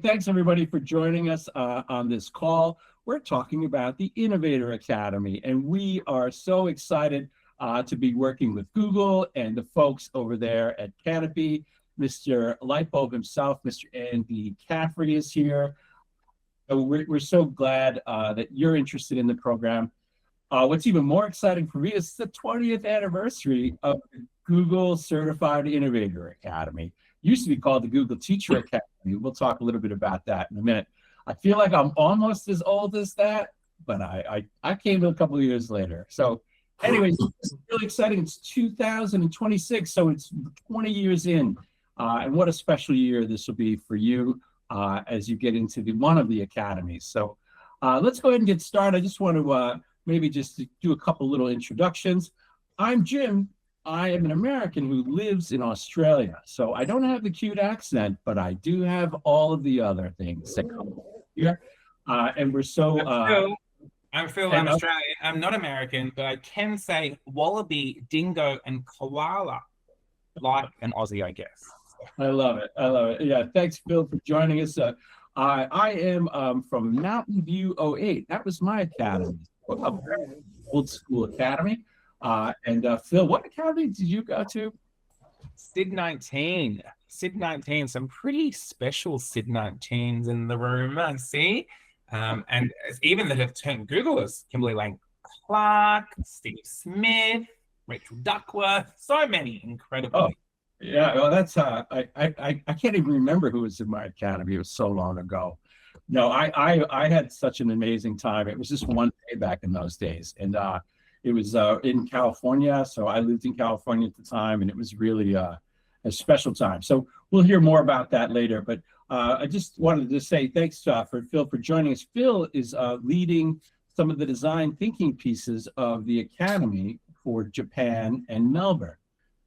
Thanks everybody for joining us on this call. We're talking about the Innovator Academy, and we are so excited to be working with Google and the folks over there at Canopy. Mr. Lightbulb himself, Mr. Andy Caffrey is here. So we're so glad that you're interested in the program. What's even more exciting for me is the 20th anniversary of the Google Certified Innovator Academy. Used to be called the Google Teacher Academy. We'll talk a little bit about that in a minute. I feel like I'm almost as old as that, but I came a couple of years later. So anyways, it's really exciting. It's 2026, so it's 20 years in. And what a special year this will be for you as you get into one of the academies. So let's go ahead and get started. I just want to maybe just do a couple little introductions. I'm Jim. I am an American who lives in Australia. So I don't have the cute accent, but I do have all of the other things that come here. And we're so... I'm Phil, I'm Australian. I'm not American, but I can say wallaby, dingo, and koala like an Aussie, I guess. I love it. I love it. Yeah, thanks, Phil, for joining us. I am from Mountain View 08. That was my academy, a very old school academy. And Phil, what academy did you go to? SID 19. SID 19. Some pretty special SID 19s in the room, I see. And even that have turned Googlers, Kimberly Lane Clark, Steve Smith, Rachel Duckworth, so many incredible. Oh, yeah. Well, that's I can't even remember who was in my academy. It was so long ago. No, I had such an amazing time. It was just one day back in those days, and it was in California, so I lived in California at the time, and it was really a special time. So we'll hear more about that later, but I just wanted to say thanks for Phil for joining us. Phil is leading some of the design thinking pieces of the Academy for Japan and Melbourne.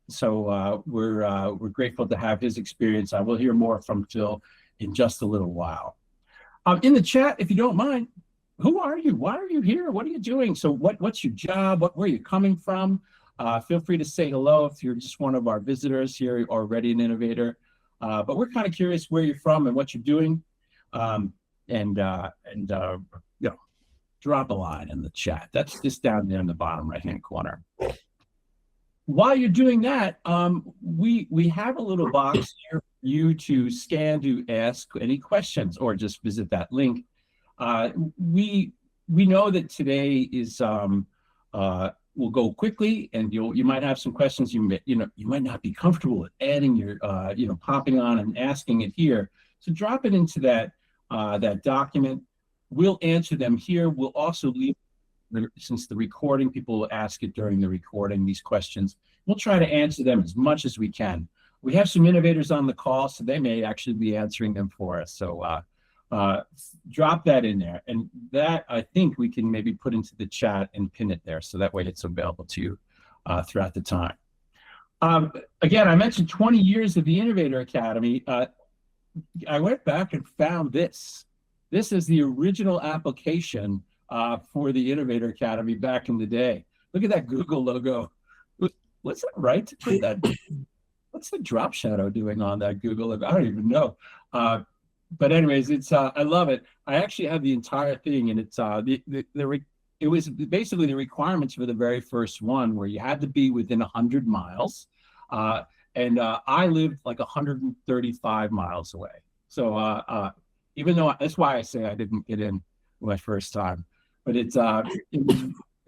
So we're grateful to have his experience. I will hear more from Phil in just a little while. In the chat, if you don't mind, who are you? Why are you here? What are you doing? So what's your job? Where are you coming from? Feel free to say hello if you're just one of our visitors here, already an innovator. But we're kind of curious where you're from and what you're doing. You know, drop a line in the chat. That's just down there in the bottom right-hand corner. While you're doing that, we have a little box here for you to scan to ask any questions or just visit that link. We know that today is will go quickly, and you might have some questions you might not be comfortable with adding your popping on and asking it here. So drop it into that document. We'll answer them here. We'll also leave, since the recording, people will ask it during the recording, these questions. We'll try to answer them as much as we can. We have some innovators on the call, so they may actually be answering them for us. So drop that in there, and that I think we can maybe put into the chat and pin it there, so that way it's available to you throughout the time. Again, I mentioned 20 years of the Innovator Academy. I went back and found this. This is the original application for the Innovator Academy back in the day. Look at that Google logo. What's that right? What's the drop shadow doing on that Google logo? I don't even know. But anyways, it's I love it. I actually have the entire thing, and it's it was basically the requirements for the very first one, where you had to be within 100 miles, and I lived like 135 miles away. So even though that's why I say I didn't get in my first time, but it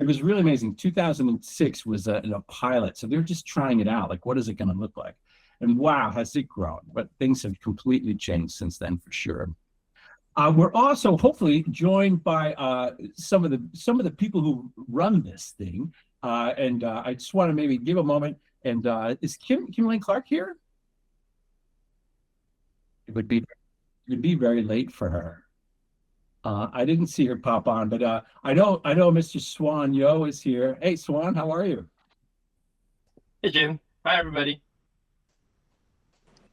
was really amazing. 2006 was a pilot, so they're just trying it out. Like, what is it going to look like? And wow, has it grown? But things have completely changed since then, for sure. We're also hopefully joined by some of the people who run this thing, and I just want to maybe give a moment. And is Kimberly Clark here? It would be very late for her. I didn't see her pop on, but I know Mr. Swan Yo is here. Hey, Swan, how are you? Hey, Jim. Hi, everybody.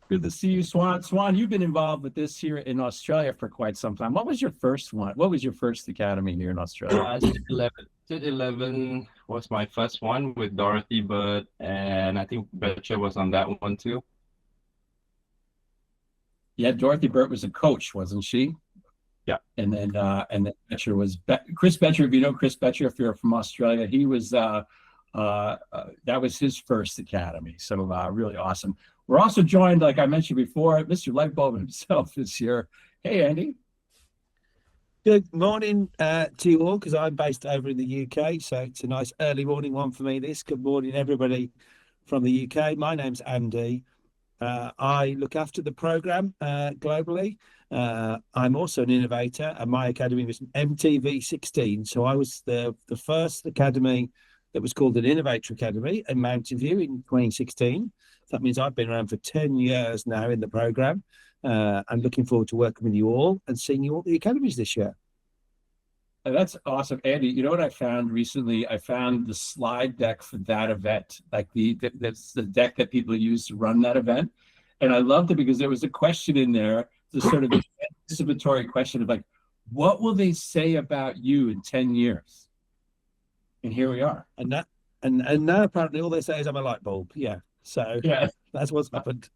Good to see you, Swan. Swan, you've been involved with this here in Australia for quite some time. What was your first one? What was your first academy here in Australia? SID 11. SID 11 was my first one with Dorothy Bird, and I think Betcha was on that one too. Yeah, Dorothy Burt was a coach, wasn't she? Yeah. And then Betcher was Chris Betcher. If you know Chris Betcher, if you're from Australia, he was that was his first academy. So really awesome. We're also joined, like I mentioned before, Mr. Lightbulb himself is here. Hey, Andy. Good morning to you all, because I'm based over in the UK, so it's a nice early morning one for me. Good morning, everybody from the UK. My name's Andy. I look after the program globally. I'm also an innovator, and my academy was MTV 16. So I was the first academy that was called an Innovator Academy in Mountain View in 2016. That means I've been around for 10 years now in the program. I'm looking forward to working with you all and seeing you all at the academies this year. That's awesome, Andy. You know what I found recently? I found the slide deck for that event, like that's the deck that people use to run that event, and I loved it because there was a question in there, the sort of anticipatory question of like, what will they say about you in 10 years? And here we are. And now apparently all they say is I'm a light bulb. Yeah. So yeah, that's what's happened.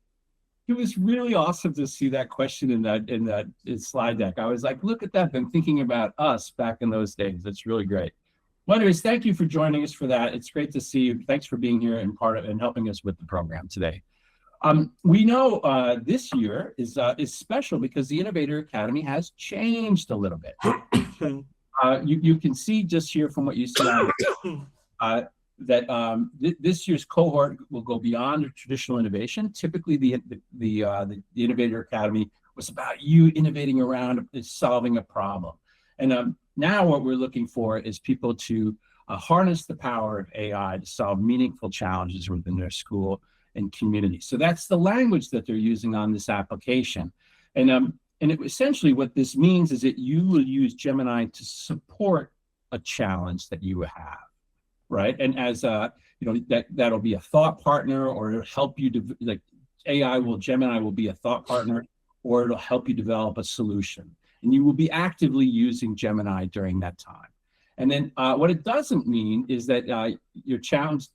It was really awesome to see that question in that slide deck. I was like, look at that. I'm thinking about us back in those days. That's really great. Well, anyways, thank you for joining us for that. It's great to see you. Thanks for being here and helping us with the program today. We know this year is special because the Innovator Academy has changed a little bit. You can see just here from what you see that this year's cohort will go beyond traditional innovation. Typically, the Innovator Academy was about you innovating around solving a problem. And now what we're looking for is people to harness the power of AI to solve meaningful challenges within their school and community. So that's the language that they're using on this application. And essentially what this means is that you will use Gemini to support a challenge that you have. Right. And as that'll be a thought partner, or it'll help you Gemini will be a thought partner, or it'll help you develop a solution. And you will be actively using Gemini during that time. And then what it doesn't mean is that your challenge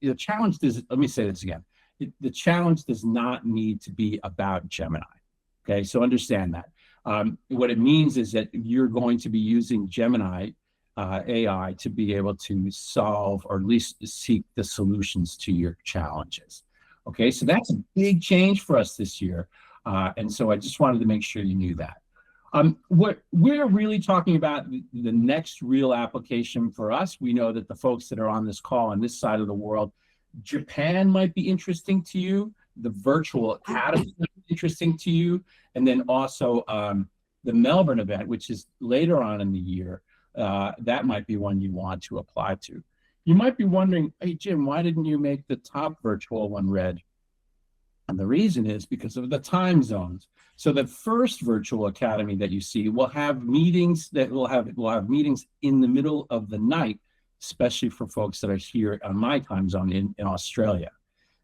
does, let me say this again. The challenge does not need to be about Gemini. Okay, so understand that. What it means is that you're going to be using Gemini AI to be able to solve, or at least seek the solutions to your challenges. Okay, so that's a big change for us this year. And so I just wanted to make sure you knew that. What we're really talking about, the next real application for us, we know that the folks that are on this call on this side of the world, Japan might be interesting to you, the virtual academy might be interesting to you, and then also the Melbourne event, which is later on in the year. That might be one you want to apply to. You might be wondering, hey, Jim, why didn't you make the top virtual one red? And the reason is because of the time zones. So the first virtual academy that you see will have meetings will have meetings in the middle of the night, especially for folks that are here on my time zone in Australia.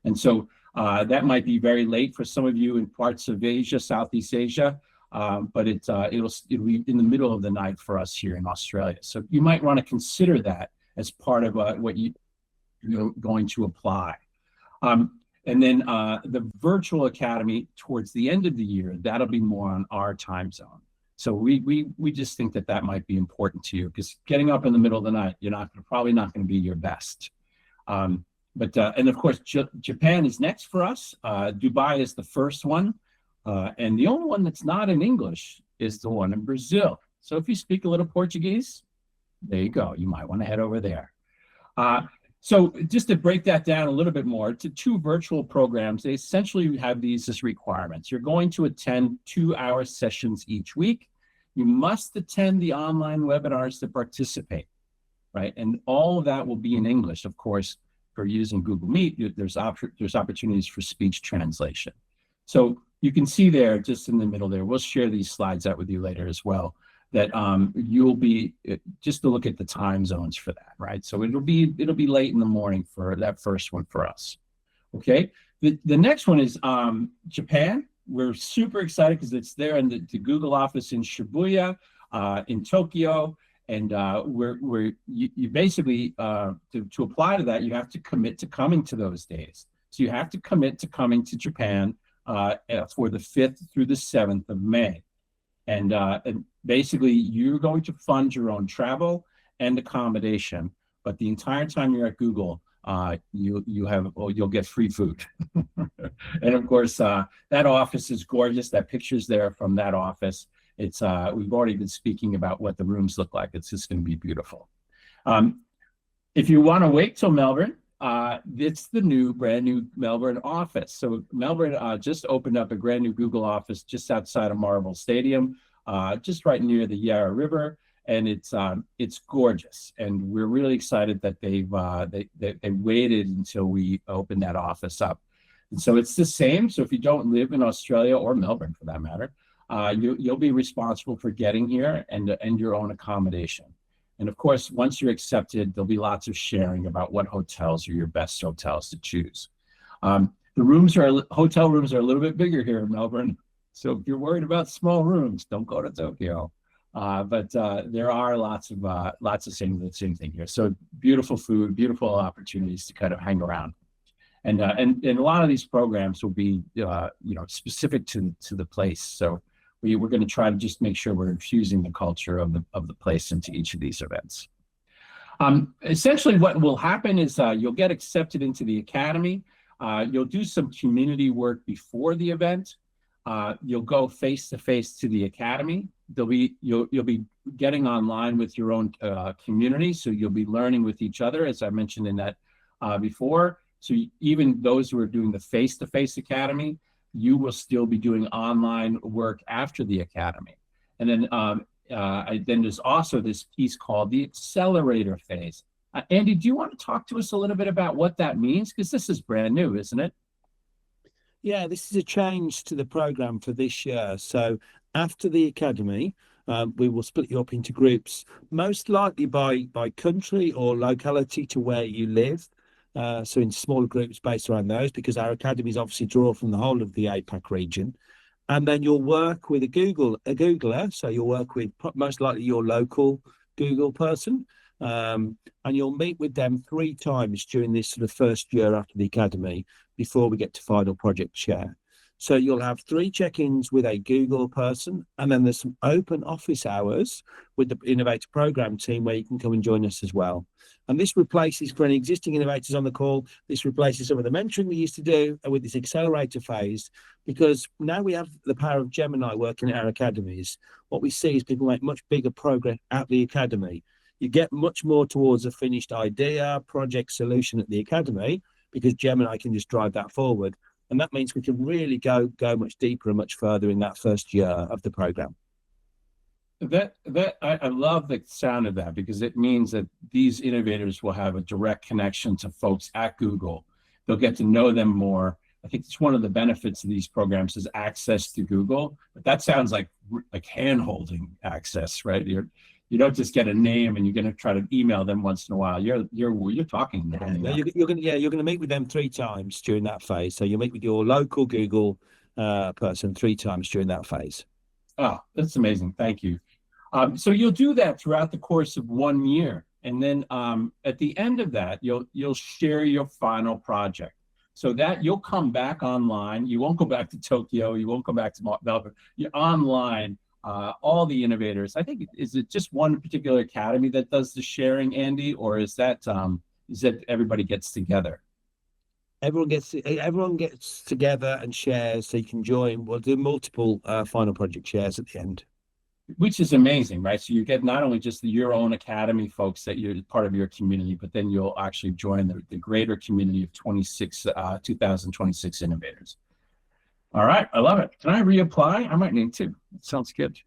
And so that might be very late for some of you in parts of Asia, Southeast Asia. But it'll be in the middle of the night for us here in Australia. So you might want to consider that as part of what you're going to apply. And then the virtual academy towards the end of the year, that'll be more on our time zone. So we just think that might be important to you, because getting up in the middle of the night, probably not going to be your best. And of course, Japan is next for us. Dubai is the first one. And the only one that's not in English is the one in Brazil. So if you speak a little Portuguese, there you go. You might want to head over there. So just to break that down a little bit more, to two virtual programs, they essentially have these as requirements. You're going to attend 2-hour sessions each week. You must attend the online webinars to participate, right? And all of that will be in English. Of course, for using Google Meet, there's opportunities for speech translation. So you can see there, just in the middle there, we'll share these slides out with you later as well, that you'll be, just to look at the time zones for that, right? So it'll be late in the morning for that first one for us, okay? The next one is Japan. We're super excited because it's there in the Google office in Shibuya, in Tokyo, and you basically, to apply to that, you have to commit to coming to those days. So you have to commit to coming to Japan for the 5th through the 7th of May. And basically, you're going to fund your own travel and accommodation, but the entire time you're at Google, you'll get free food. And of course, that office is gorgeous. That picture's there from that office. It's we've already been speaking about what the rooms look like. It's just going to be beautiful. If you want to wait till Melbourne, it's the brand new Melbourne office. So Melbourne just opened up a brand new Google office just outside of Marvel Stadium, just right near the Yarra River, and it's gorgeous. And we're really excited that they waited until we opened that office up. And so it's the same. So if you don't live in Australia or Melbourne, for that matter, you'll be responsible for getting here and your own accommodation. And of course, once you're accepted, there'll be lots of sharing about what hotels are your best hotels to choose. The hotel rooms are a little bit bigger here in Melbourne. So if you're worried about small rooms, don't go to Tokyo. But there are lots of same thing here. So beautiful food, beautiful opportunities to kind of hang around. And a lot of these programs will be specific to the place. So we're going to try to just make sure we're infusing the culture of the place into each of these events. Essentially, what will happen is you'll get accepted into the academy. You'll do some community work before the event. You'll go face to face to the academy. You'll be getting online with your own community, so you'll be learning with each other, as I mentioned in that before. So even those who are doing the face-to-face academy, you will still be doing online work after the academy. And then there's also this piece called the accelerator phase. Andy, do you want to talk to us a little bit about what that means? Because this is brand new, isn't it? Yeah, this is a change to the program for this year. So after the academy, we will split you up into groups, most likely by country or locality to where you live. So in smaller groups based around those, because our academies obviously draw from the whole of the APAC region. And then you'll work with a Googler. So you'll work with most likely your local Google person. And you'll meet with them 3 times during this sort of first year after the academy before we get to final project share. So you'll have 3 check-ins with a Google person, and then there's some open office hours with the Innovator program team where you can come and join us as well. And this replaces, for any existing innovators on the call, this replaces some of the mentoring we used to do with this accelerator phase, because now we have the power of Gemini working at our academies. What we see is people make much bigger progress at the academy. You get much more towards a finished idea, project, solution at the academy, because Gemini can just drive that forward. And that means we can really go much deeper and much further in that first year of the program. I love the sound of that, because it means that these innovators will have a direct connection to folks at Google. They'll get to know them more. I think it's one of the benefits of these programs is access to Google. But that sounds like hand-holding access, right? You don't just get a name and you're going to try to email them once in a while. You're talking. You're going to meet with them 3 times during that phase. So you'll meet with your local Google person 3 times during that phase. Oh, that's amazing. Thank you. So you'll do that throughout the course of 1 year, and then at the end of that, you'll share your final project. So that you'll come back online. You won't go back to Tokyo. You won't go back to Melbourne. You're online. All the innovators. I think, is it just one particular academy that does the sharing, Andy, or is that everybody gets together? Everyone gets together and shares, so you can join. We'll do multiple final project shares at the end, which is amazing, right? So you get not only just your own academy folks that you're part of your community, but then you'll actually join the greater community of 2026 innovators. All right, I love it. Can I reapply? I might need to. It sounds good.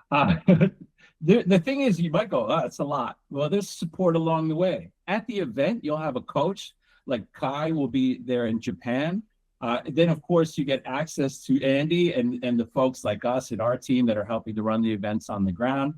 The thing is, you might go, oh, that's a lot. Well, there's support along the way. At the event, you'll have a coach, like Kai will be there in Japan. Then, of course, you get access to Andy and the folks like us and our team that are helping to run the events on the ground.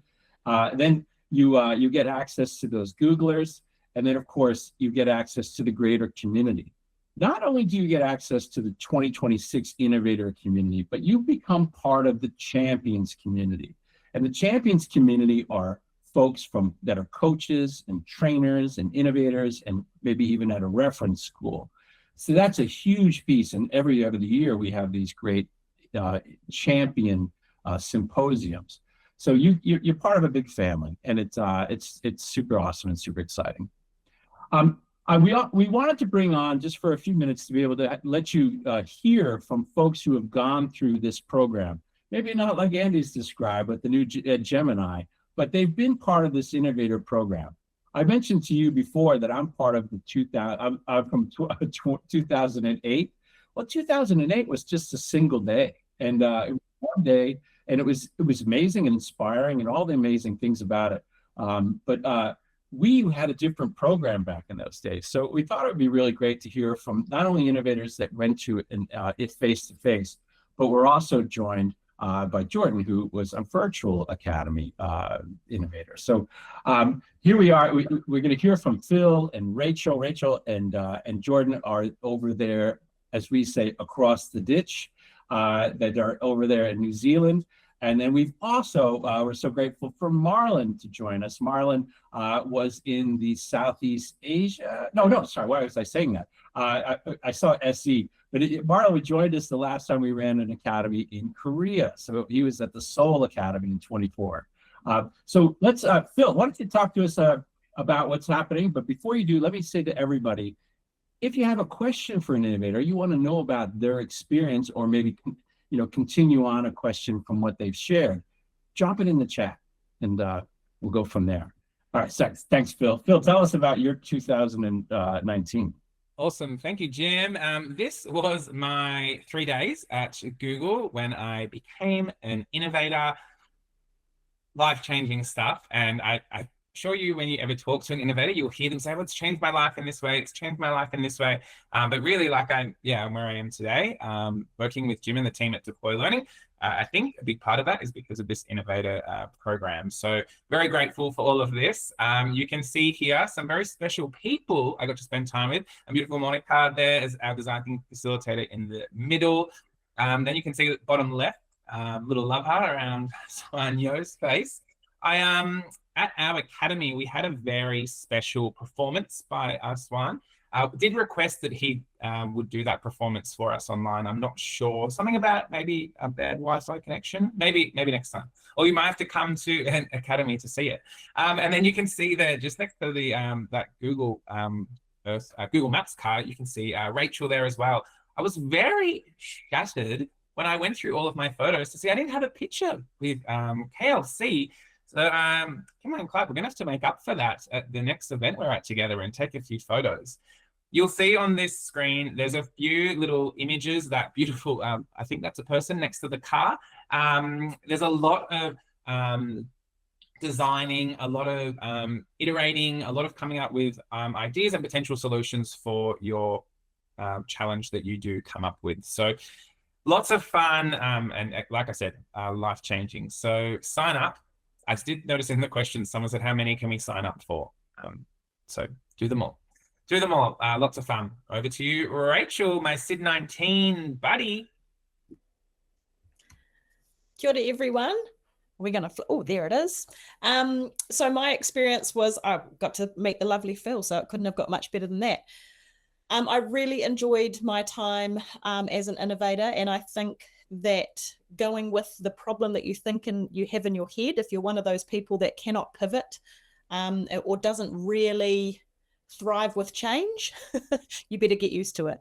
Then you get access to those Googlers. And then, of course, you get access to the greater community. Not only do you get access to the 2026 Innovator community, but you become part of the Champions community. And the Champions community are folks that are coaches and trainers and innovators, and maybe even at a reference school. So that's a huge piece. And every other year we have these great champion symposiums. So you're part of a big family, and it's super awesome and super exciting. We wanted to bring on, just for a few minutes, to be able to let you hear from folks who have gone through this program. Maybe not like Andy's described, but the new Gemini, but they've been part of this Innovator program. I mentioned to you before that I'm part of the 2000. I'm from 2008. Well, 2008 was just a single day, and it was one day, and it was amazing and inspiring, and all the amazing things about it. But we had a different program back in those days, so we thought it would be really great to hear from not only innovators that went to it face to face, but we're also joined by Jordan, who was a virtual academy innovator. So here we are. We're going to hear from Phil and Rachel. Rachel and Jordan are over there, as we say, across the ditch, that are over there in New Zealand. And then we've also, we're so grateful for Marlon to join us. Marlon was in the Southeast Asia. No, sorry, why was I saying that? I saw SE, but Marlon joined us the last time we ran an academy in Korea. So he was at the Seoul Academy in 24. So let's, Phil, why don't you talk to us about what's happening? But before you do, let me say to everybody, if you have a question for an innovator, you want to know about their experience, or maybe continue on a question from what they've shared, drop it in the chat, and we'll go from there. All right, thanks, Phil. Phil, tell us about your 2019. Awesome. Thank you, Jim. This was my 3 days at Google when I became an innovator. Life-changing stuff. And I assure you, when you ever talk to an innovator, you'll hear them say, well, it's changed my life in this way. It's changed my life in this way. But really, I'm where I am today, working with Jim and the team at Deploy Learning. I think a big part of that is because of this Innovator program. So very grateful for all of this. You can see here some very special people I got to spend time with. A beautiful Monica there as our design facilitator in the middle. Then you can see at the bottom left, little love heart around Swan Yo's face. At our academy, we had a very special performance by Swan. Did request that he would do that performance for us online. I'm not sure. Something about maybe a bad Wi-Fi connection. Maybe next time. Or you might have to come to an academy to see it. And then you can see there, just next to the that Google Earth, Google Maps card, you can see Rachel there as well. I was very shattered when I went through all of my photos to see I didn't have a picture with KLC. So come on, Clark, we're going to have to make up for that at the next event we're at together and take a few photos. You'll see on this screen, there's a few little images, that beautiful, I think that's a person next to the car. There's a lot of designing, a lot of iterating, a lot of coming up with ideas and potential solutions for your challenge that you do come up with. So lots of fun and like I said, life-changing. So sign up. I did notice in the questions, someone said, how many can we sign up for? So do them all. Do them all. Lots of fun. Over to you, Rachel, my SID 19 buddy. Kia ora, everyone. We're going to, oh, there it is. So my experience was I got to meet the lovely Phil, so it couldn't have got much better than that. I really enjoyed my time as an innovator, and I think that going with the problem that you think and you have in your head, if you're one of those people that cannot pivot or doesn't really thrive with change, you better get used to it.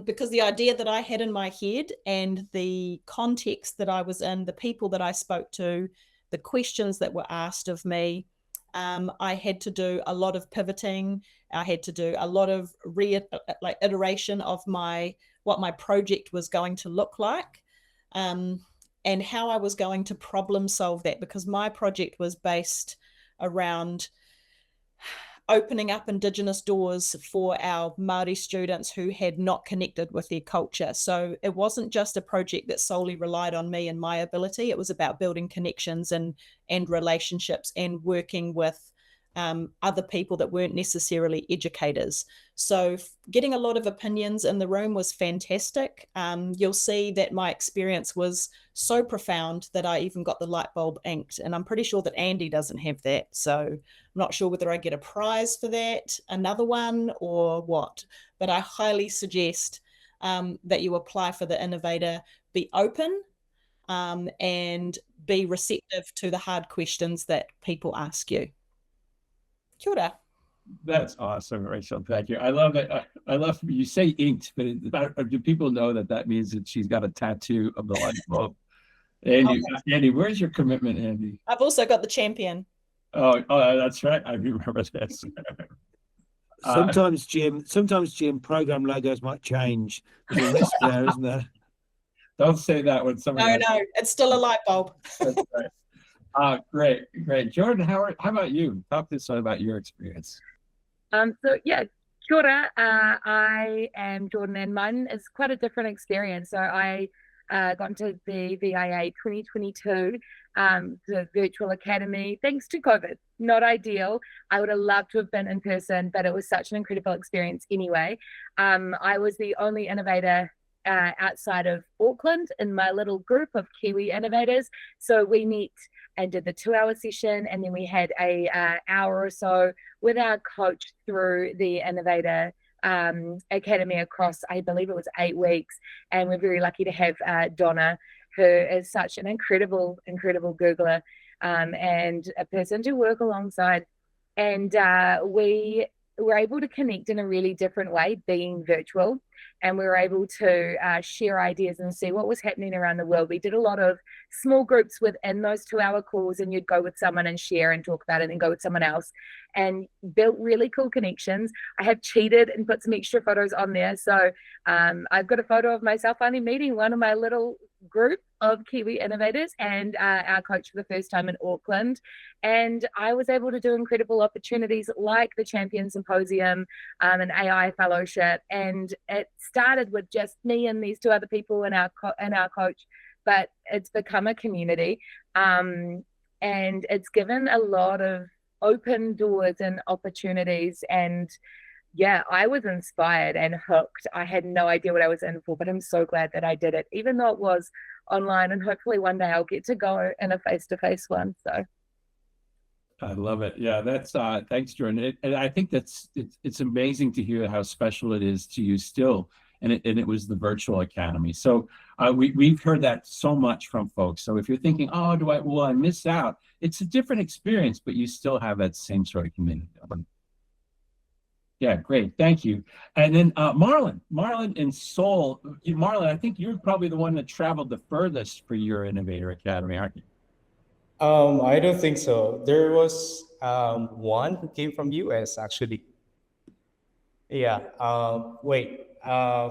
Because the idea that I had in my head and the context that I was in, the people that I spoke to, the questions that were asked of me, I had to do a lot of pivoting. I had to do a lot of iteration of what my project was going to look like, and how I was going to problem solve that, because my project was based around opening up Indigenous doors for our Māori students who had not connected with their culture. So it wasn't just a project that solely relied on me and my ability. It was about building connections and relationships and working with other people that weren't necessarily educators. So getting a lot of opinions in the room was fantastic. You'll see that my experience was so profound that I even got the light bulb inked. And I'm pretty sure that Andy doesn't have that. So I'm not sure whether I get a prize for that, another one, or what. But I highly suggest that you apply for the Innovator, be open, and be receptive to the hard questions that people ask you. Kia ora. That's awesome, Rachel. Thank you. I love it. I love you say inked, but do people know that means that she's got a tattoo of the light bulb? Andy, where's your commitment, Andy? I've also got the champion. Oh, that's right. I remember this. Sometimes, Jim, program logos might change. There's a risk there, isn't there? Don't say that when somebody. No, it's still a light bulb. That's right. Great. Jordan, how about you? Talk to us about your experience. So yeah, kia ora. I am Jordan, and mine is quite a different experience. So I got into the VIA 2022, the virtual academy, thanks to COVID. Not ideal. I would have loved to have been in person, but it was such an incredible experience anyway. I was the only innovator outside of Auckland in my little group of Kiwi innovators. So we meet and did the 2-hour session, and then we had a hour or so with our coach through the Innovator Academy across, I believe it was 8 weeks. And we're very lucky to have Donna, who is such an incredible Googler and a person to work alongside. And we were able to connect in a really different way, being virtual. And we were able to share ideas and see what was happening around the world. We did a lot of small groups within those 2-hour calls, and you'd go with someone and share and talk about it, and go with someone else, and built really cool connections. I have cheated and put some extra photos on there. So I've got a photo of myself finally meeting one of my little group of Kiwi innovators and our coach for the first time in Auckland. And I was able to do incredible opportunities like the Champion Symposium, an AI fellowship. And it started with just me and these 2 other people and our coach, but it's become a community. And it's given a lot of open doors and opportunities. And yeah, I was inspired and hooked. I had no idea what I was in for, but I'm so glad that I did it, even though it was online. And hopefully one day I'll get to go in a face-to-face one. So I love it. Yeah, that's thanks, Jordan. And I think it's amazing to hear how special it is to you still. And it was the virtual academy. So we've heard that so much from folks. So if you're thinking, oh, will I miss out? It's a different experience, but you still have that same sort of community. Yeah, great. Thank you. And then Marlon in Seoul. Marlon, I think you're probably the one that traveled the furthest for your Innovator Academy, aren't you? I don't think so. There was one who came from US actually. Yeah.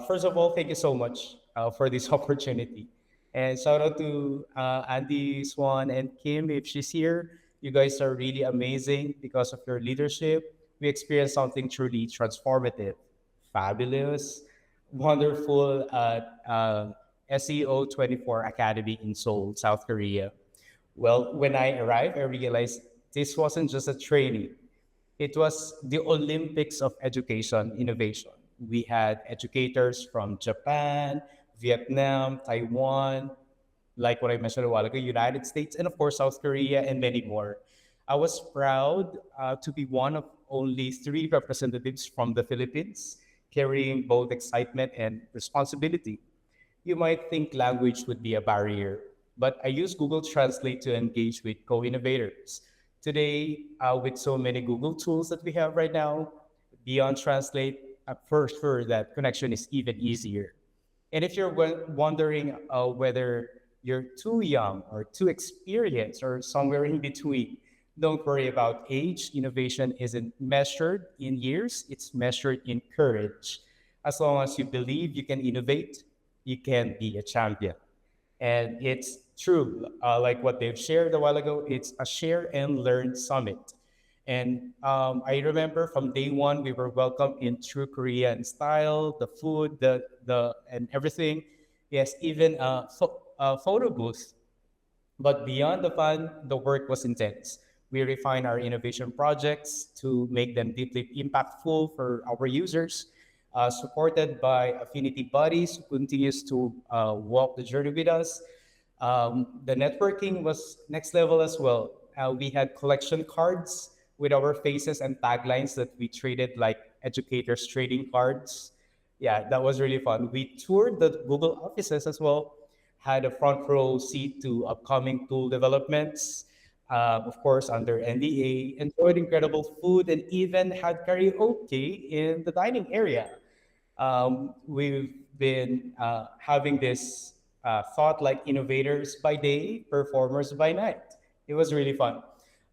First of all, thank you so much for this opportunity. And shout out to Andy, Swan, and Kim if she's here. You guys are really amazing because of your leadership. We experienced something truly transformative, fabulous, wonderful SEO 24 Academy in Seoul, South Korea. Well, when I arrived, I realized this wasn't just a training. It was the Olympics of education innovation. We had educators from Japan, Vietnam, Taiwan, like what I mentioned a while ago, United States, and of course, South Korea, and many more. I was proud to be one of only 3 representatives from the Philippines, carrying both excitement and responsibility. You might think language would be a barrier, but I use Google Translate to engage with co-innovators. Today, with so many Google tools that we have right now, beyond Translate, for sure that connection is even easier. And if you're wondering whether you're too young or too experienced or somewhere in between, don't worry about age. Innovation isn't measured in years, it's measured in courage. As long as you believe you can innovate, you can be a champion. And it's true, like what they've shared a while ago, it's a share and learn summit. And I remember from day one, we were welcomed in true Korean style, the food, the and everything. Yes, even a photo booth. But beyond the fun, the work was intense. We refine our innovation projects to make them deeply impactful for our users, supported by affinity buddies who continues to walk the journey with us. The networking was next level as well. We had collection cards with our faces and taglines that we traded like educators trading cards. Yeah, that was really fun. We toured the Google offices as well, had a front row seat to upcoming tool developments, of course, under NDA, enjoyed incredible food, and even had karaoke in the dining area. We've been having this thought like innovators by day, performers by night. It was really fun.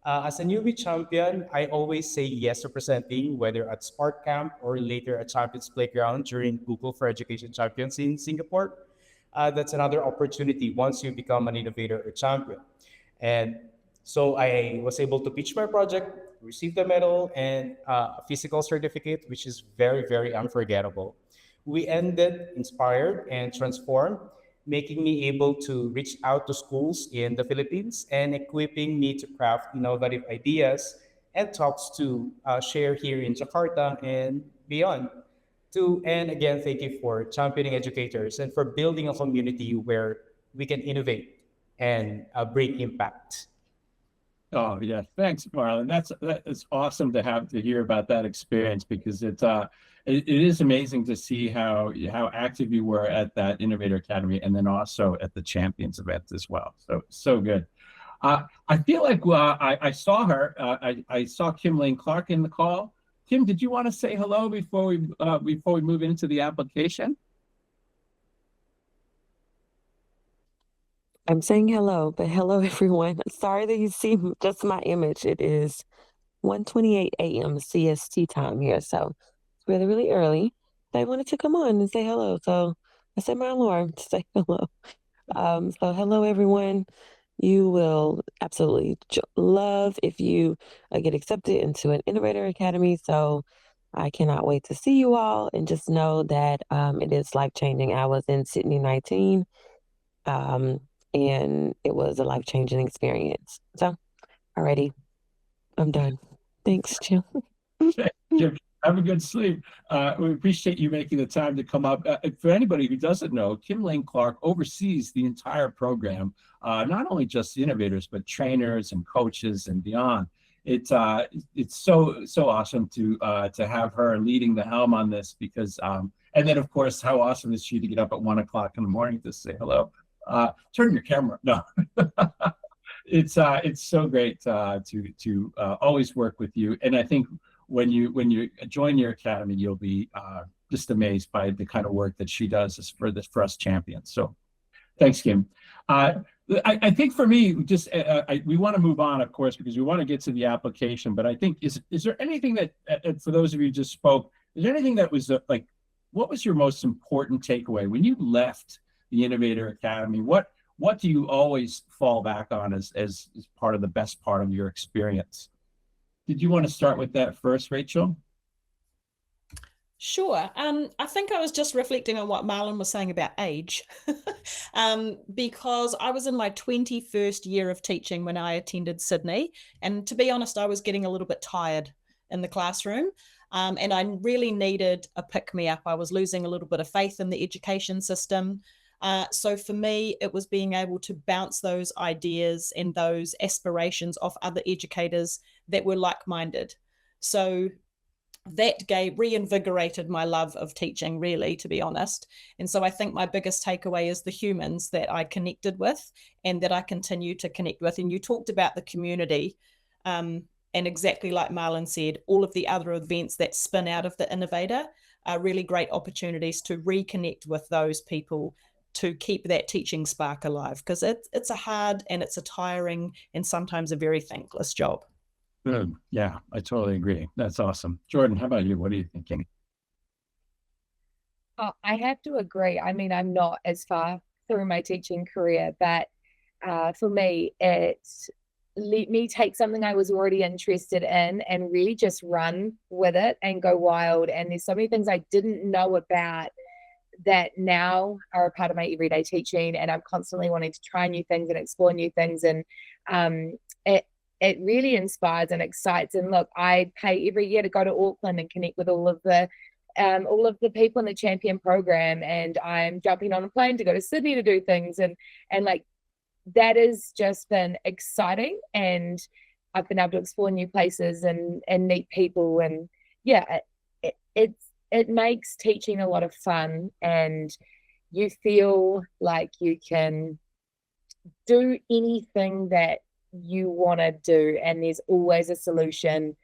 As a newbie champion, I always say yes to presenting, whether at Spark Camp or later at Champions Playground during Google for Education Champions in Singapore. That's another opportunity once you become an innovator or champion. And so I was able to pitch my project, receive the medal, and a physical certificate, which is very, very unforgettable. We ended inspired and transformed, making me able to reach out to schools in the Philippines and equipping me to craft innovative ideas and talks to share here in Jakarta and beyond. And again, thank you for championing educators and for building a community where we can innovate and bring impact. Oh yeah, thanks, Marlon. That is awesome to have to hear about that experience, because it is amazing to see how active you were at that Innovator Academy and then also at the Champions event as well. So good. I feel like I saw her. I saw Kim Lane Clark in the call. Kim, did you want to say hello before we move into the application? I'm saying hello, but hello everyone. Sorry that you see just my image. It is 1:28 a.m. CST time here, so it's really, really early. They wanted to come on and say hello, so I set my alarm to say hello. So hello everyone. You will absolutely love if you get accepted into an Innovator Academy. So I cannot wait to see you all, and just know that it is life-changing. I was in Sydney 19. And it was a life-changing experience. So, alrighty, I'm done. Thanks, Jim. Jim, have a good sleep. We appreciate you making the time to come up. For anybody who doesn't know, Kim Lane Clark oversees the entire program, not only just innovators, but trainers and coaches and beyond. It's so awesome to have her leading the helm on this, because and then of course, how awesome is she to get up at 1 o'clock in the morning to say hello. Turn your camera. No, it's so great to always work with you. And I think when you join your academy, you'll be just amazed by the kind of work that she does for us champions. So thanks, Kim. I think for me, just we want to move on, of course, because we want to get to the application. But I think is there anything that for those of you who just spoke, is there anything that was like, what was your most important takeaway when you left the Innovator Academy? What do you always fall back on as part of the best part of your experience? Did you want to start with that first, Rachel? Sure. I think I was just reflecting on what Marlon was saying about age, because I was in my 21st year of teaching when I attended Sydney. And to be honest, I was getting a little bit tired in the classroom. And I really needed a pick-me-up. I was losing a little bit of faith in the education system. So for me, it was being able to bounce those ideas and those aspirations off other educators that were like-minded. So that reinvigorated my love of teaching, really, to be honest. And so I think my biggest takeaway is the humans that I connected with and that I continue to connect with. And you talked about the community, and exactly like Marlon said, all of the other events that spin out of the Innovator are really great opportunities to reconnect with those people, to keep that teaching spark alive, because it's a hard and it's a tiring and sometimes a very thankless job. Good. Yeah, I totally agree. That's awesome. Jordan, how about you? What are you thinking? Oh, I have to agree. I mean, I'm not as far through my teaching career, but for me, it's let me take something I was already interested in and really just run with it and go wild. And there's so many things I didn't know about that now are a part of my everyday teaching, and I'm constantly wanting to try new things and explore new things. And it really inspires and excites. And look, I pay every year to go to Auckland and connect with all of the people in the champion program, and I'm jumping on a plane to go to Sydney to do things, and like that has just been exciting, and I've been able to explore new places and meet people, and yeah, it makes teaching a lot of fun, and you feel like you can do anything that you want to do, and there's always a solution,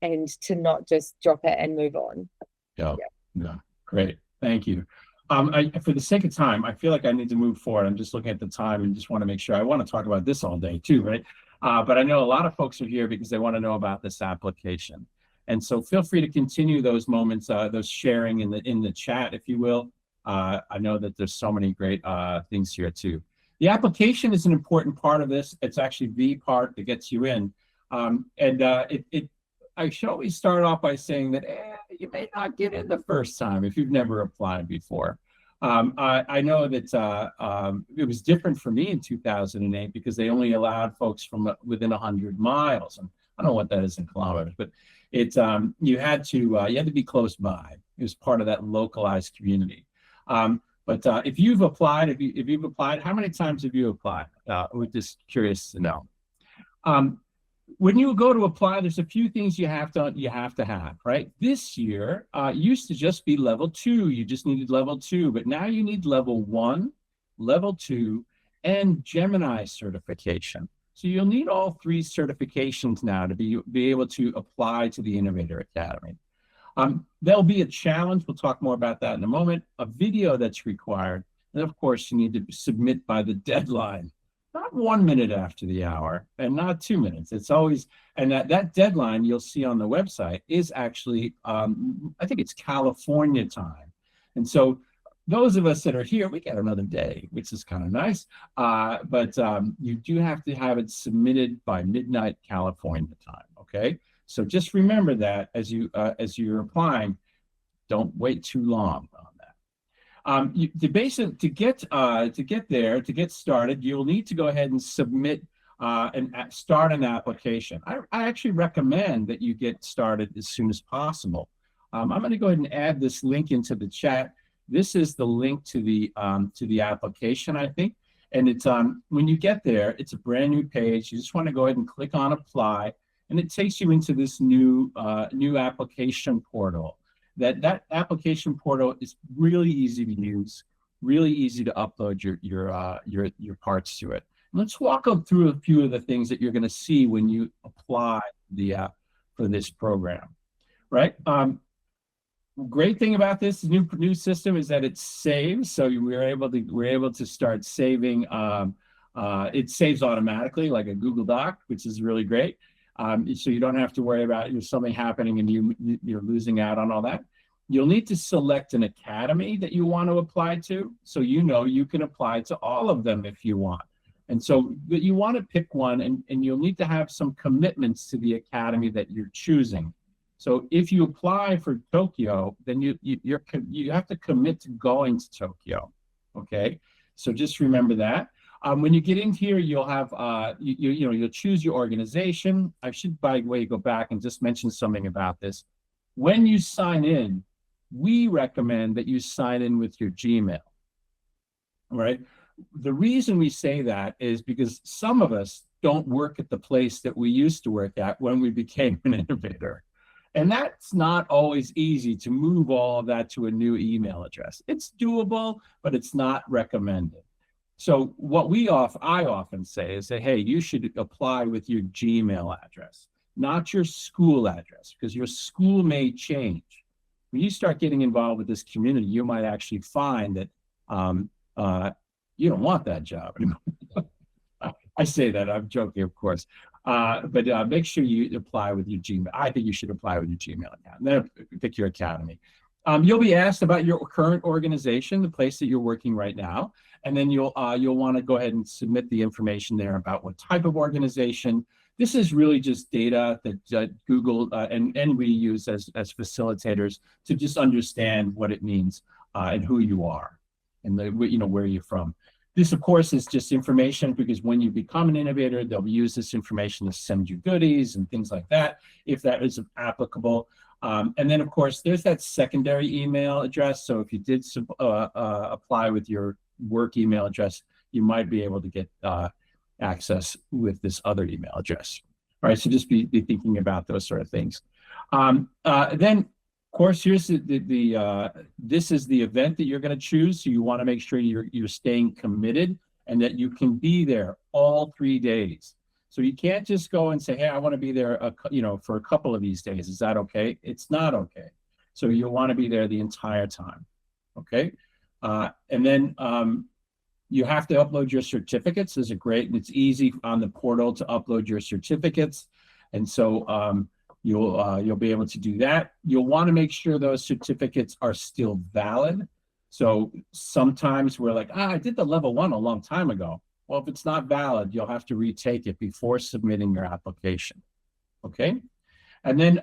and to not just drop it and move on. Yeah. Great. Thank you. For the sake of time, I feel like I need to move forward. I'm just looking at the time and just want to make sure. I want to talk about this all day too, right? But I know a lot of folks are here because they want to know about this application. And so feel free to continue those moments, those sharing in the chat, if you will. I know that there's so many great things here too. The application is an important part of this. It's actually the part that gets you in. I should always start off by saying that you may not get in the first time if you've never applied before. I know that it was different for me in 2008 because they only allowed folks from within 100 miles. And I don't know what that is in kilometers, but you had to be close by. It was part of that localized community. But if you've applied, how many times have you applied? We're just curious to know. When you go to apply, there's a few things you have to have, right? This year, used to just be level 2. You just needed level 2, but now you need level 1, level 2, and Gemini certification. So you'll need all 3 certifications now to be able to apply to the Innovator Academy. There'll be a challenge. We'll talk more about that in a moment. A video that's required. And of course, you need to submit by the deadline. Not 1 minute after the hour and not 2 minutes. It's always, and that deadline you'll see on the website is actually, I think it's California time. And so those of us that are here, we get another day, which is kind of nice. But you do have to have it submitted by midnight California time, okay? So just remember that as you're applying, don't wait too long on that. To get started, you'll need to go ahead and submit and start an application. I actually recommend that you get started as soon as possible. I'm going to go ahead and add this link into the chat. This is the link to the application, I think. And it's when you get there, it's a brand new page. You just want to go ahead and click on apply, and it takes you into this new application portal. That application portal is really easy to use, really easy to upload your parts to it. Let's walk up through a few of the things that you're going to see when you apply for this program, right? Great thing about this new system is that it saves. So we're able to start saving. It saves automatically, like a Google Doc, which is really great. So you don't have to worry about something happening and you're losing out on all that. You'll need to select an academy that you want to apply to. So you can apply to all of them if you want. And so you want to pick one, and you'll need to have some commitments to the academy that you're choosing. So if you apply for Tokyo, then you have to commit to going to Tokyo. Okay, so just remember that. When you get in here, you'll have you'll choose your organization. I should, by the way, go back and just mention something about this. When you sign in, we recommend that you sign in with your Gmail. All right. The reason we say that is because some of us don't work at the place that we used to work at when we became an innovator. And that's not always easy to move all of that to a new email address. It's doable, but it's not recommended. So what I often say is that, hey, you should apply with your Gmail address, not your school address, because your school may change. When you start getting involved with this community, you might actually find that you don't want that job anymore. I say that, I'm joking, of course. But make sure you apply with your Gmail. I think you should apply with your Gmail account. Then pick your academy. You'll be asked about your current organization, the place that you're working right now, and then you'll want to go ahead and submit the information there about what type of organization. This is really just data that Google and we use as facilitators to just understand what it means and who you are and where you're from. This, of course, is just information because when you become an innovator, they'll use this information to send you goodies and things like that, if that is applicable. And then, of course, there's that secondary email address. So if you did apply with your work email address, you might be able to get access with this other email address. All right, so just be thinking about those sort of things. Then, of course, here's this is the event that you're going to choose. So you want to make sure you're staying committed and that you can be there all 3 days. So you can't just go and say, hey, I want to be there, for a couple of these days. Is that okay? It's not okay. So you'll want to be there the entire time. Okay. And then you have to upload your certificates. This is great, and it's easy on the portal to upload your certificates. And so you'll be able to do that. You'll want to make sure those certificates are still valid. So sometimes we're like, I did the level 1 a long time ago. Well, if it's not valid, you'll have to retake it before submitting your application. Okay. And then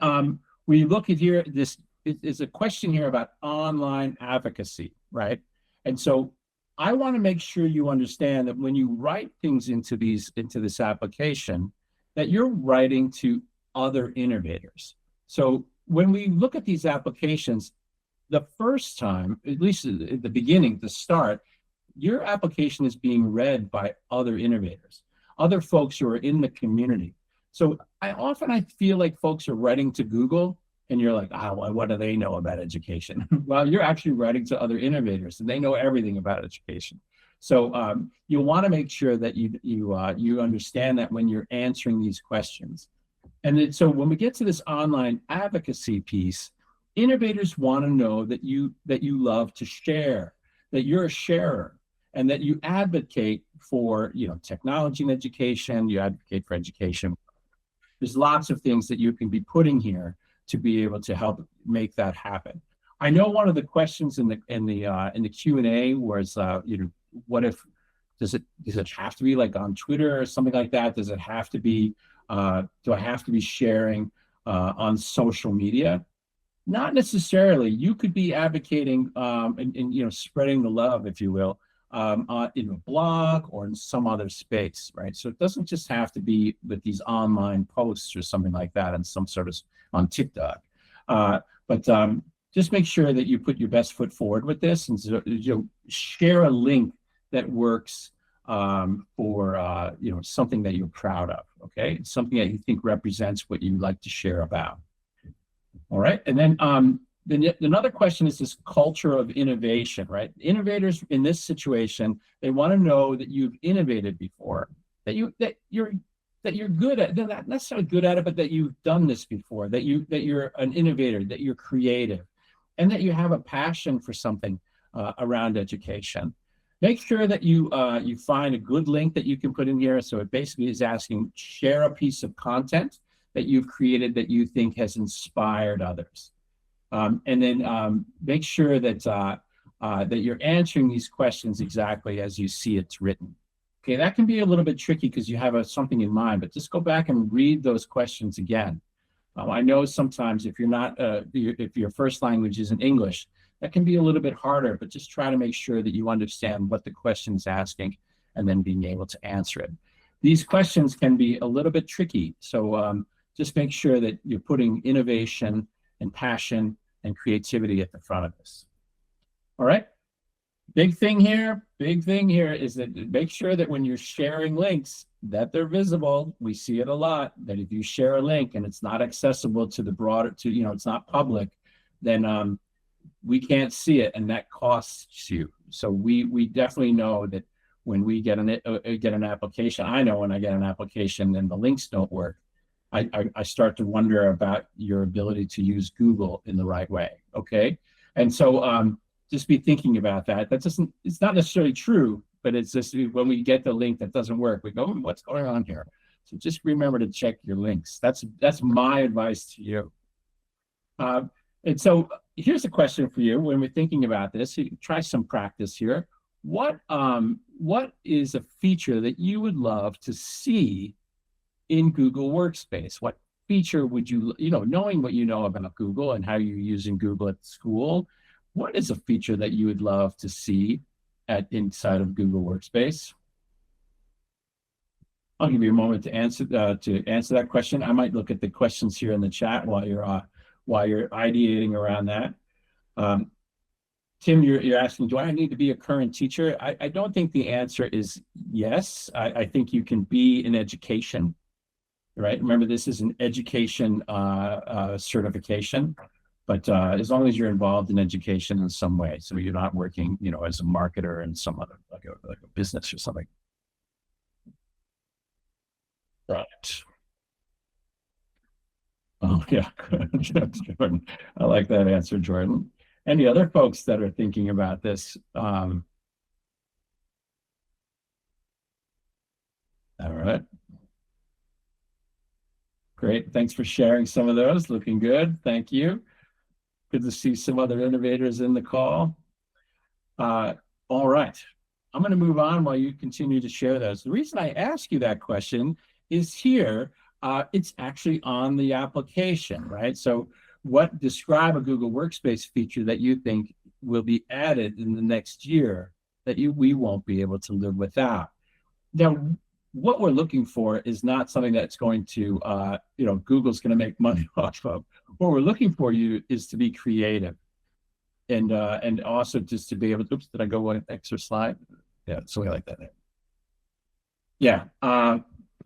we look at here, this is a question here about online advocacy, right? And so I want to make sure you understand that when you write things into this application, that you're writing to other innovators. So when we look at these applications, the first time, at least at the beginning, the start, your application is being read by other innovators, other folks who are in the community. So I feel like folks are writing to Google and you're like, what do they know about education? Well, you're actually writing to other innovators and they know everything about education. So you'll want to make sure that you understand that when you're answering these questions. And then, so when we get to this online advocacy piece, innovators want to know that you love to share, that you're a sharer, and that you advocate for technology and education. You advocate for education. There's lots of things that you can be putting here to be able to help make that happen. I know one of the questions in the Q&A was what if does it have to be like on Twitter or something like that? Does it have to be do I have to be sharing on social media? Not necessarily. You could be advocating and spreading the love, if you will, in a blog or in some other space, right? So it doesn't just have to be with these online posts or something like that, and some sort of on TikTok. But just make sure that you put your best foot forward with this, and so, share a link that works for something that you're proud of. Okay, something that you think represents what you like to share about. All right, and then another question is this culture of innovation, right? Innovators in this situation, they want to know that you've innovated before, that you're good at, not necessarily good at it, but that you've done this before, that you're an innovator, that you're creative, and that you have a passion for something around education. Make sure that you find a good link that you can put in here. So it basically is asking, share a piece of content that you've created that you think has inspired others. And then make sure that you're answering these questions exactly as you see it's written. Okay, that can be a little bit tricky because you have something in mind, but just go back and read those questions again. I know sometimes if you're not, if your first language isn't English, that can be a little bit harder, but just try to make sure that you understand what the question is asking and then being able to answer it. These questions can be a little bit tricky, so just make sure that you're putting innovation and passion and creativity at the front of this. All right. Big thing here is that make sure that when you're sharing links that they're visible. We see it a lot, that if you share a link and it's not accessible to the broader, it's not public, then we can't see it, and that costs you. So we definitely know that when we get an application, I know when I get an application and the links don't work, I start to wonder about your ability to use Google in the right way. Okay. And so just be thinking about that. It's not necessarily true, but it's just when we get the link that doesn't work, we go, what's going on here? So just remember to check your links. That's my advice to you. And so here's a question for you. When we're thinking about this, you try some practice here. What is a feature that you would love to see in Google Workspace? What feature would you, knowing what you know about Google and how you're using Google at school, what is a feature that you would love to see inside of Google Workspace? I'll give you a moment to answer that question. I might look at the questions here in the chat while you're ideating around that. Tim, you're asking, do I need to be a current teacher? I don't think the answer is yes. I think you can be in education, right? Remember, this is an education certification, but as long as you're involved in education in some way, so you're not working, as a marketer in some other like a business or something. Right. Oh yeah, Jordan. I like that answer, Jordan. Any other folks that are thinking about this? All right. Great. Thanks for sharing some of those. Looking good. Thank you. Good to see some other innovators in the call. All right. I'm going to move on while you continue to share those. The reason I ask you that question is here. It's actually on the application, right? So describe a Google Workspace feature that you think will be added in the next year that we won't be able to live without. Now, what we're looking for is not something that's going to, Google's going to make money off of. What we're looking for is to be creative, and also just to be able to. Oops, did I go one extra slide? Yeah, something like that. Yeah,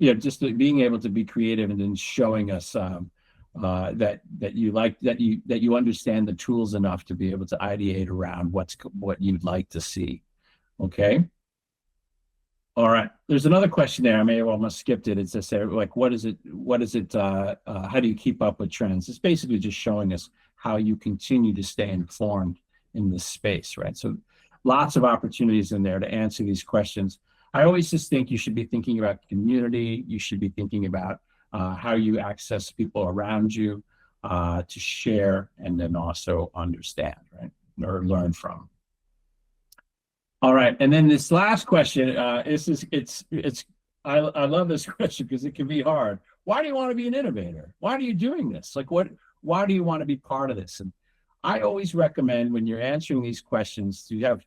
just being able to be creative and then showing us that you understand the tools enough to be able to ideate around what you'd like to see. Okay. All right. There's another question there. I may have almost skipped it. It's just like, how do you keep up with trends? It's basically just showing us how you continue to stay informed in this space, right? So lots of opportunities in there to answer these questions. I always just think you should be thinking about community. You should be thinking about how you access people around you to share and then also understand, right? Or learn from. All right, and then this last question, I love this question because it can be hard. Why do you want to be an innovator? Why are you doing this? Like why do you want to be part of this? And I always recommend when you're answering these questions to have,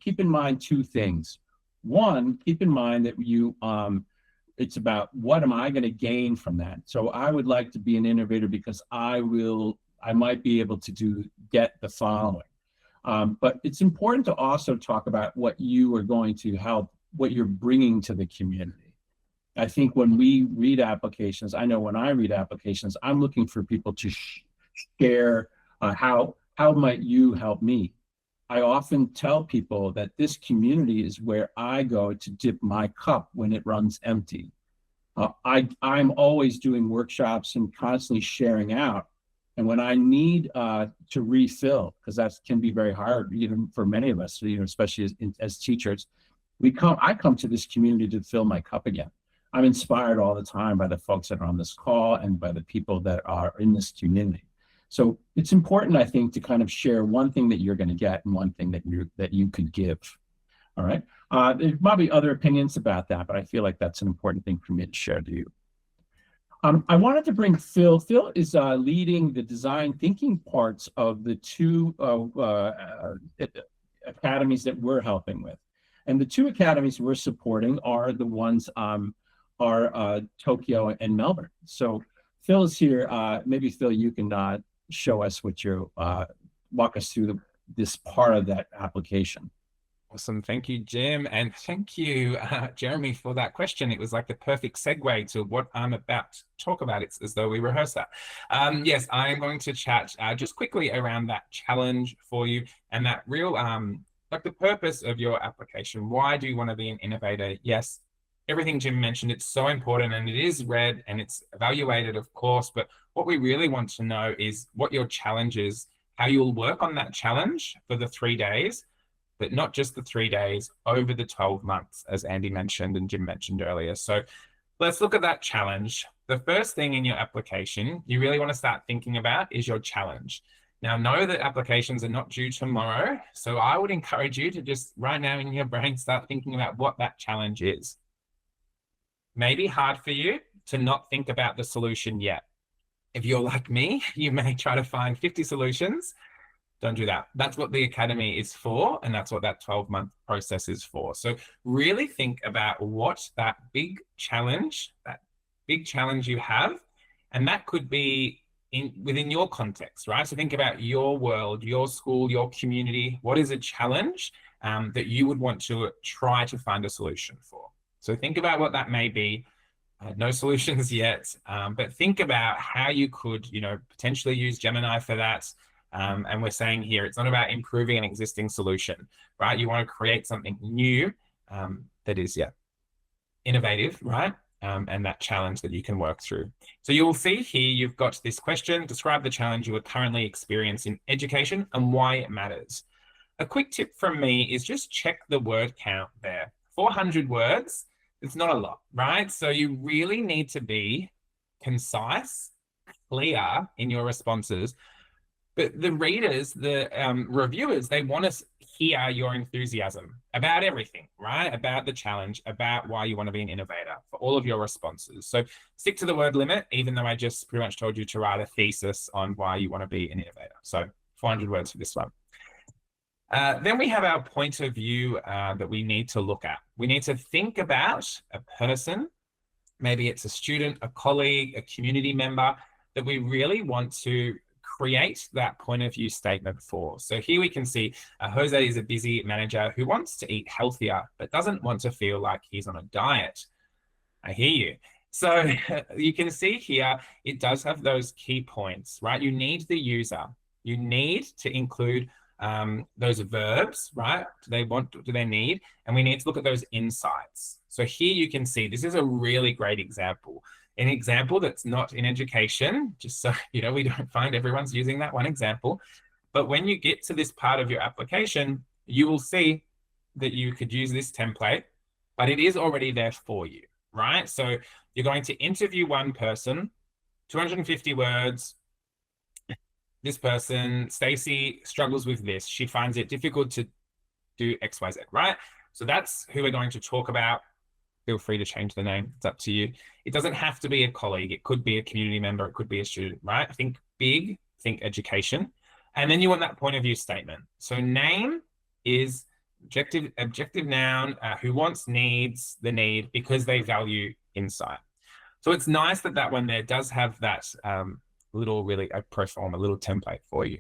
keep in mind two things. One, keep in mind that it's about what am I going to gain from that? So I would like to be an innovator because I might be able to get the following. But it's important to also talk about what you are going to help, what you're bringing to the community. I think when we read applications, I know when I read applications, I'm looking for people to share how might you help me? I often tell people that this community is where I go to dip my cup when it runs empty. I'm always doing workshops and constantly sharing out. And when I need to refill, because that can be very hard, even for many of us, especially as teachers, I come to this community to fill my cup again. I'm inspired all the time by the folks that are on this call and by the people that are in this community. So it's important, I think, to kind of share one thing that you're going to get and one thing that you could give. All right. There's probably other opinions about that, but I feel like that's an important thing for me to share to you. I wanted to bring Phil. Phil is leading the design thinking parts of the two academies that we're helping with. And the two academies we're supporting are the ones Tokyo and Melbourne. So Phil is here. Maybe Phil, you can show us walk us through this part of that application. Awesome. Thank you, Jim. And thank you, Jeremy, for that question. It was like the perfect segue to what I'm about to talk about. It's as though we rehearsed that. Yes, I'm going to chat just quickly around that challenge for you and that real, like the purpose of your application. Why do you want to be an innovator? Yes, everything Jim mentioned, it's so important and it is read and it's evaluated, of course. But what we really want to know is what your challenge is, how you'll work on that challenge for the 3 days, but not just the 3 days, over the 12 months, as Andy mentioned and Jim mentioned earlier. So let's look at that challenge. The first thing in your application you really want to start thinking about is your challenge. Now, know that applications are not due tomorrow. So I would encourage you to just right now in your brain, start thinking about what that challenge is. Maybe hard for you to not think about the solution yet. If you're like me, you may try to find 50 solutions. Don't do that. That's what the academy is for, and that's what that 12-month process is for. So really think about what that big challenge you have, and that could be within your context, right? So think about your world, your school, your community. What is a challenge that you would want to try to find a solution for? So think about what that may be. No solutions yet, but think about how you could, potentially use Gemini for that. And we're saying here, it's not about improving an existing solution, right? You want to create something new that is, innovative, right? And that challenge that you can work through. So you'll see here, you've got this question: describe the challenge you are currently experiencing in education and why it matters. A quick tip from me is just check the word count there. 400 words, it's not a lot, right? So you really need to be concise, clear in your responses. But the readers, the reviewers, they want to hear your enthusiasm about everything, right? About the challenge, about why you want to be an innovator for all of your responses. So stick to the word limit, even though I just pretty much told you to write a thesis on why you want to be an innovator. So 400 words for this one. Then we have our point of view that we need to look at. We need to think about a person, maybe it's a student, a colleague, a community member, that we really want to create that point of view statement for. So here we can see Jose is a busy manager who wants to eat healthier, but doesn't want to feel like he's on a diet. I hear you. So you can see here, it does have those key points, right? You need the user. You need to include those verbs, right? Do they need? And we need to look at those insights. So here you can see, this is a really great example. An example that's not in education, just so we don't find everyone's using that one example. But when you get to this part of your application, you will see that you could use this template, but it is already there for you, right? So you're going to interview one person, 250 words. This person, Stacy, struggles with this. She finds it difficult to do X, Y, Z, right? So that's who we're going to talk about. Feel free to change the name. It's up to you. It doesn't have to be a colleague. It could be a community member. It could be a student, right? Think big, think education. And then you want that point of view statement. So name is objective noun, who wants, needs, the need, because they value insight. So it's nice that that one there does have that little, really a pro forma, a little template for you.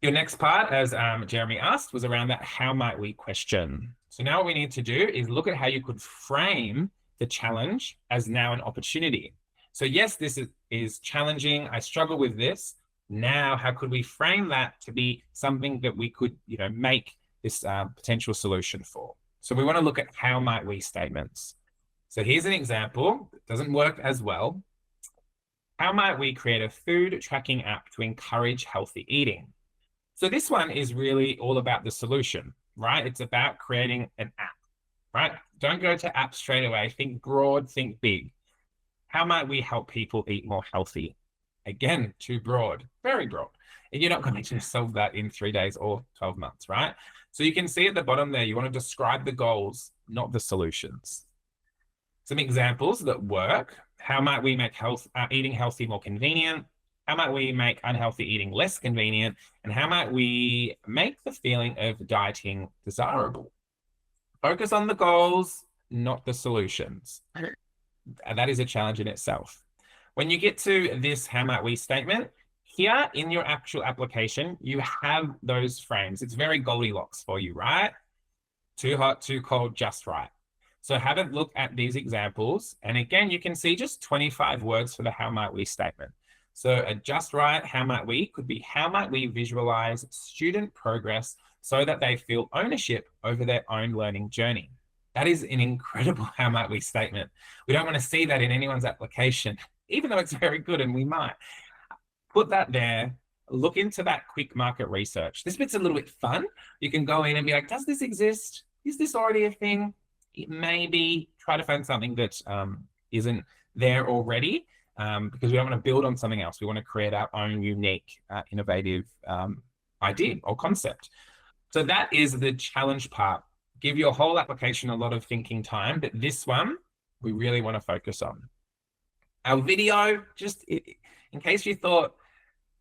Your next part, as Jeremy asked, was around that how might we question. So now what we need to do is look at how you could frame the challenge as now an opportunity. So yes, this is challenging. I struggle with this. Now, how could we frame that to be something that we could, make this potential solution for? So we want to look at how might we statements. So here's an example that doesn't work as well. How might we create a food tracking app to encourage healthy eating? So this one is really all about the solution, right? It's about creating an app, right? Don't go to app straight away. Think broad, think big. How might we help people eat more healthy? Again, too broad, very broad. And you're not going to solve that in 3 days or 12 months, right? So you can see at the bottom there, you want to describe the goals, not the solutions. Some examples that work. How might we make eating healthy more convenient? How might we make unhealthy eating less convenient? And how might we make the feeling of dieting desirable? Focus on the goals, not the solutions. And that is a challenge in itself. When you get to this how might we statement, here in your actual application, you have those frames. It's very Goldilocks for you, right? Too hot, too cold, just right. So have a look at these examples. And again, you can see just 25 words for the how might we statement. So just right, how might we could be how might we visualize student progress so that they feel ownership over their own learning journey. That is an incredible how might we statement. We don't want to see that in anyone's application, even though it's very good and we might. Put that there, look into that quick market research. This bit's a little bit fun. You can go in and be like, does this exist? Is this already a thing? It may be. Try to find something that isn't there already. Because we don't want to build on something else. We want to create our own unique, innovative idea or concept. So that is the challenge part. Give your whole application a lot of thinking time, but this one we really want to focus on. Our video, just in case you thought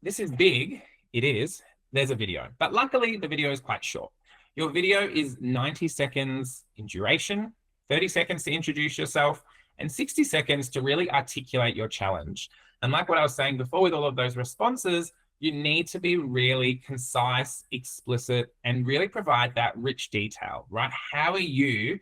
this is big, it is, there's a video. But luckily, the video is quite short. Your video is 90 seconds in duration, 30 seconds to introduce yourself, and 60 seconds to really articulate your challenge. And like what I was saying before with all of those responses, you need to be really concise, explicit, and really provide that rich detail, right? How are you,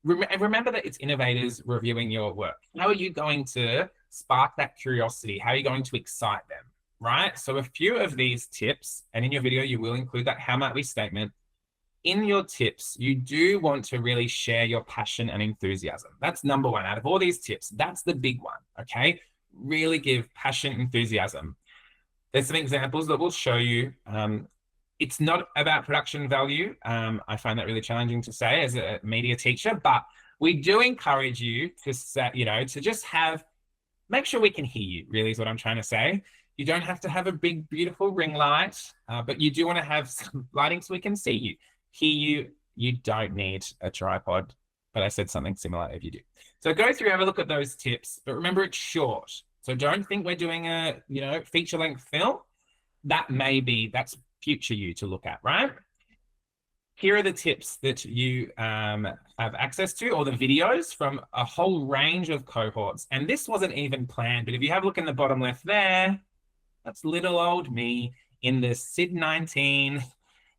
remember that it's innovators reviewing your work. How are you going to spark that curiosity? How are you going to excite them, right? So a few of these tips, and in your video, you will include that how might we statement. In your tips, you do want to really share your passion and enthusiasm. That's number one. Out of all these tips, that's the big one, okay? Really give passion, enthusiasm. There's some examples that will show you. It's not about production value. I find that really challenging to say as a media teacher, but we do encourage you to set, to just make sure we can hear you, really is what I'm trying to say. You don't have to have a big, beautiful ring light, but you do want to have some lighting so we can see you, hear you. You don't need a tripod, but I said something similar if you do. So go through, have a look at those tips, but remember it's short. So don't think we're doing a, feature-length film. That's future you to look at, right? Here are the tips that you have access to, or the videos from a whole range of cohorts. And this wasn't even planned, but if you have a look in the bottom left there, that's little old me in the SID 19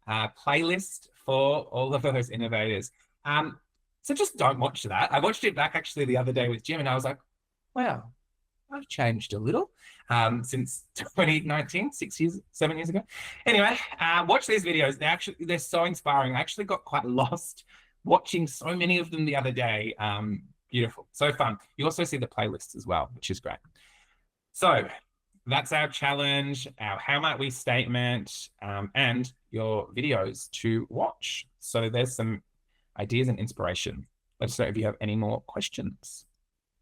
playlist for all of those innovators. So just don't watch that. I watched it back actually the other day with Jim, and I was like, wow, I've changed a little since 2019, 7 years ago. Anyway, watch these videos. They're so inspiring. I actually got quite lost watching so many of them the other day. Beautiful, so fun. You also see the playlists as well, which is great. So that's our challenge, our how might we statement, and your videos to watch. So there's some ideas and inspiration. Let us know if you have any more questions.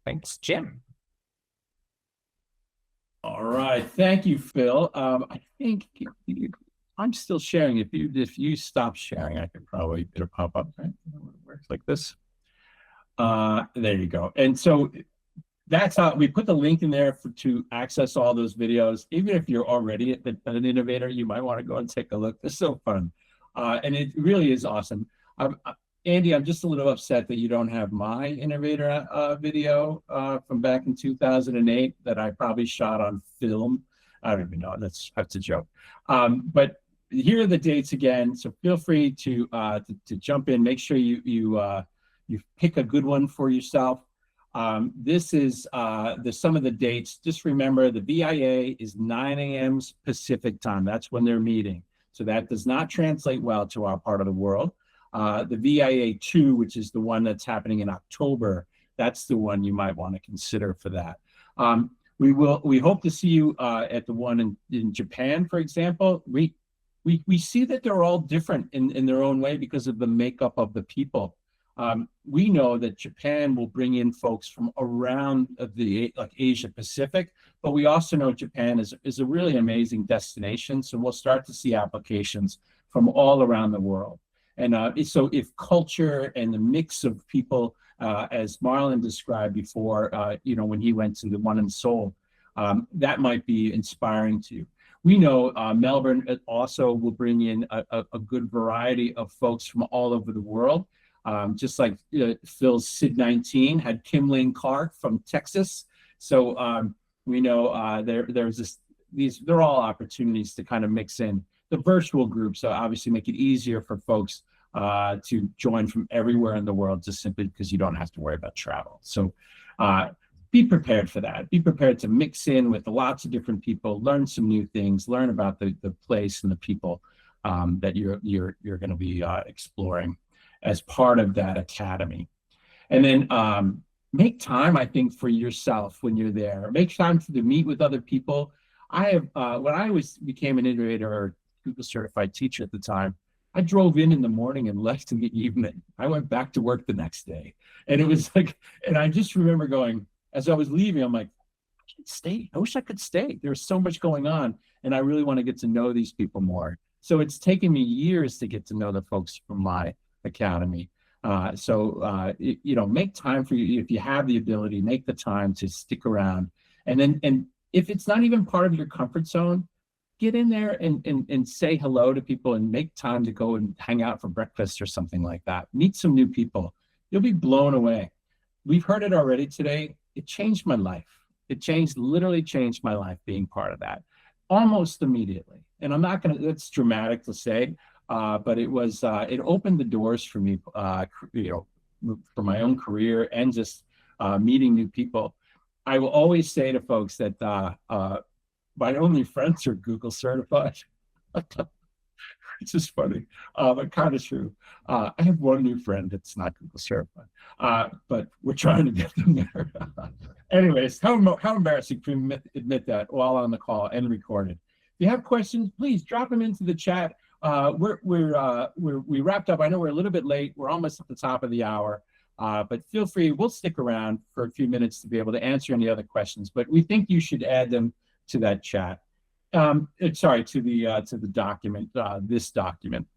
Thanks, Jim. All right, thank you, Phil. I think I'm still sharing. If you stop sharing, I could probably get a pop up. Right? It works like this. There you go. And so that's how we put the link in there to access all those videos. Even if you're already an innovator, you might want to go and take a look. It's so fun, and it really is awesome. Andy, I'm just a little upset that you don't have my Innovator video from back in 2008 that I probably shot on film. I don't even know. That's a joke. But here are the dates again. So feel free to jump in. Make sure you pick a good one for yourself. This is some of the dates. Just remember the VIA is 9 a.m. Pacific time. That's when they're meeting. So that does not translate well to our part of the world. The VIA 2, which is the one that's happening in October, that's the one you might want to consider for that. We hope to see you at the one in Japan, for example. We see that they're all different in their own way because of the makeup of the people. We know that Japan will bring in folks from around like Asia Pacific, but we also know Japan is a really amazing destination. So we'll start to see applications from all around the world. And so if culture and the mix of people, as Marlon described before, when he went to the one in Seoul, that might be inspiring to you. We know Melbourne also will bring in a good variety of folks from all over the world. Just like Phil's SID 19 had Kimling Clark from Texas. So we know they're all opportunities to kind of mix in. The virtual groups obviously make it easier for folks to join from everywhere in the world, just simply because you don't have to worry about travel. So be prepared for that. Be prepared to mix in with lots of different people, learn some new things, learn about the place and the people that you're going to be exploring as part of that academy. And then make time, I think, for yourself when you're there. Make time to meet with other people. I have when I became an innovator or Google certified teacher at the time, I drove in the morning and left in the evening. I went back to work the next day. And it was like, and I just remember going, as I was leaving, I'm like, I can't stay. I wish I could stay. There's so much going on. And I really want to get to know these people more. So it's taken me years to get to know the folks from my academy. Make time for you. If you have the ability, make the time to stick around. And if it's not even part of your comfort zone, get in there and say hello to people and make time to go and hang out for breakfast or something like that. Meet some new people. You'll be blown away. We've heard it already today. It changed my life. It literally changed my life being part of that almost immediately. And I'm not going to, that's dramatic to say, but it was, it opened the doors for me, you know, for my own career and just meeting new people. I will always say to folks that my only friends are Google certified. It's just funny, but kind of true. I have one new friend that's not Google certified, but we're trying to get them there. Anyways, how embarrassing to admit that while on the call and recorded. If you have questions, please drop them into the chat. We wrapped up. I know we're a little bit late. We're almost at the top of the hour, but feel free. We'll stick around for a few minutes to be able to answer any other questions. But we think you should add them to that chat. Sorry, to the document. This document.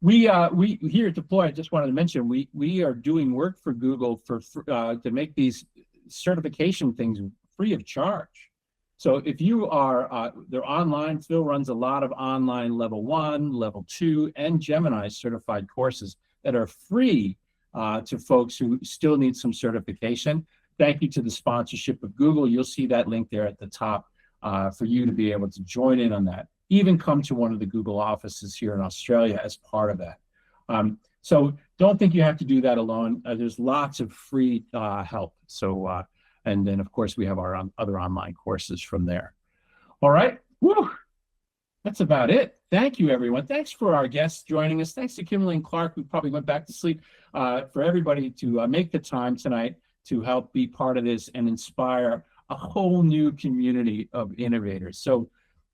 We here at Deploy, I just wanted to mention we are doing work for Google to make these certification things free of charge. So if you are, they're online. Phil runs a lot of online level 1, level 2, and Gemini certified courses that are free to folks who still need some certification. Thank you to the sponsorship of Google. You'll see that link there at the top for you to be able to join in on that. Even come to one of the Google offices here in Australia as part of that. So don't think you have to do that alone. There's lots of free help. So, and then of course we have our other online courses from there. All right, woo, that's about it. Thank you, everyone. Thanks for our guests joining us. Thanks to Kimberly and Clark, who probably went back to sleep, for everybody to make the time tonight to help be part of this and inspire a whole new community of innovators. So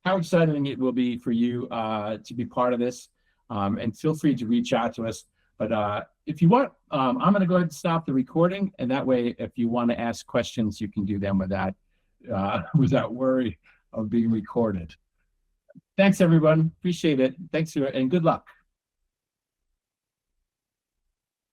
how exciting it will be for you to be part of this, and feel free to reach out to us. But if you want, I'm going to go ahead and stop the recording, and that way, if you want to ask questions, you can do them without worry of being recorded. Thanks, everyone. Appreciate it. Thanks, and good luck.